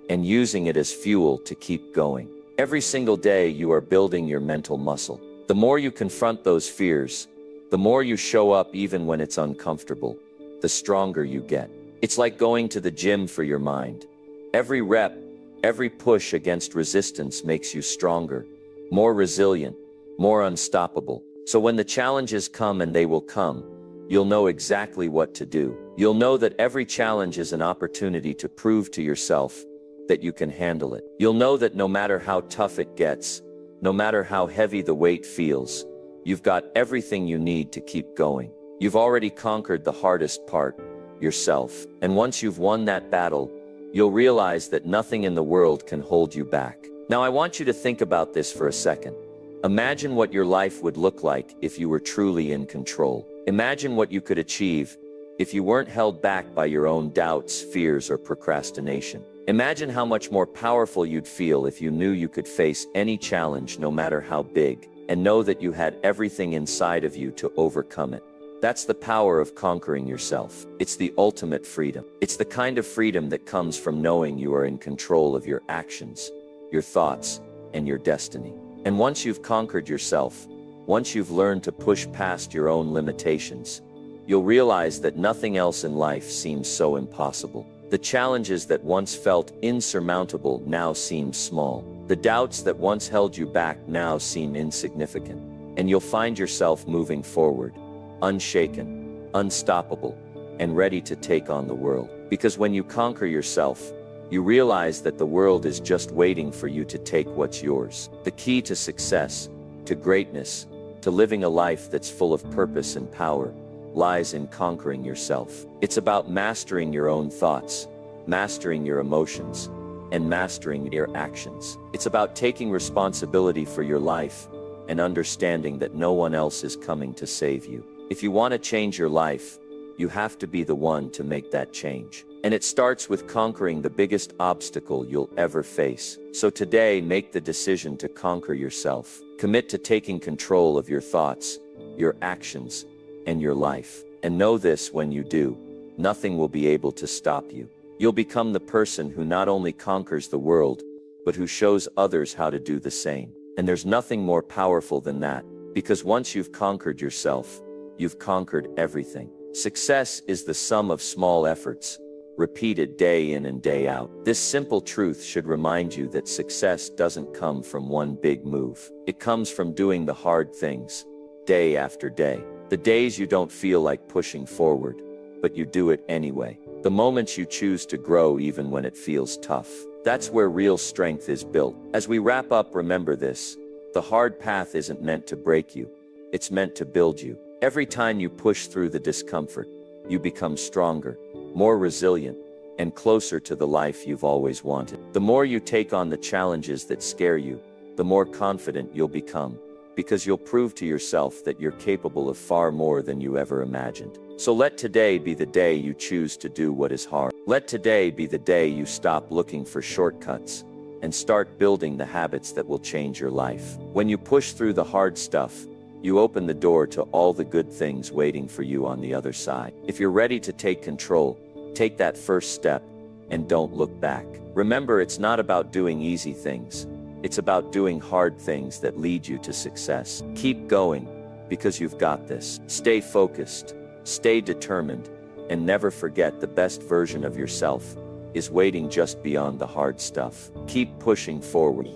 and using it as fuel to keep going. Every single day you are building your mental muscle. The more you confront those fears, the more you show up even when it's uncomfortable, the stronger you get. It's like going to the gym for your mind. Every rep, every push against resistance makes you stronger, more resilient, more unstoppable. So when the challenges come, and they will come, you'll know exactly what to do. You'll know that every challenge is an opportunity to prove to yourself that you can handle it. You'll know that no matter how tough it gets, no matter how heavy the weight feels, you've got everything you need to keep going. You've already conquered the hardest part, yourself. And once you've won that battle, you'll realize that nothing in the world can hold you back. Now I want you to think about this for a second. Imagine what your life would look like if you were truly in control. Imagine what you could achieve if you weren't held back by your own doubts, fears, or procrastination. Imagine how much more powerful you'd feel if you knew you could face any challenge, no matter how big, and know that you had everything inside of you to overcome it. That's the power of conquering yourself. It's the ultimate freedom. It's the kind of freedom that comes from knowing you are in control of your actions, your thoughts, and your destiny. And once you've conquered yourself, once you've learned to push past your own limitations, you'll realize that nothing else in life seems so impossible. The challenges that once felt insurmountable now seem small. The doubts that once held you back now seem insignificant. And you'll find yourself moving forward, unshaken, unstoppable, and ready to take on the world. Because when you conquer yourself, you realize that the world is just waiting for you to take what's yours. The key to success, to greatness, to living a life that's full of purpose and power, lies in conquering yourself. It's about mastering your own thoughts, mastering your emotions, and mastering your actions. It's about taking responsibility for your life and understanding that no one else is coming to save you. If you want to change your life, you have to be the one to make that change. And it starts with conquering the biggest obstacle you'll ever face. So today, make the decision to conquer yourself. Commit to taking control of your thoughts, your actions, and your life. And know this: when you do, nothing will be able to stop you. You'll become the person who not only conquers the world, but who shows others how to do the same. And there's nothing more powerful than that, because once you've conquered yourself, you've conquered everything. Success is the sum of small efforts, repeated day in and day out. This simple truth should remind you that success doesn't come from one big move. It comes from doing the hard things, day after day. The days you don't feel like pushing forward, but you do it anyway. The moments you choose to grow even when it feels tough. That's where real strength is built. As we wrap up, remember this: The hard path isn't meant to break you. It's meant to build you. Every time you push through the discomfort, you become stronger, more resilient, and closer to the life you've always wanted. The more you take on the challenges that scare you, the more confident you'll become, because you'll prove to yourself that you're capable of far more than you ever imagined. So let today be the day you choose to do what is hard. Let today be the day you stop looking for shortcuts and start building the habits that will change your life. When you push through the hard stuff, you open the door to all the good things waiting for you on the other side. If you're ready to take control, take that first step and don't look back. Remember, it's not about doing easy things. It's about doing hard things that lead you to success. Keep going, because you've got this. Stay focused, stay determined, and never forget the best version of yourself is waiting just beyond the hard stuff. Keep pushing forward.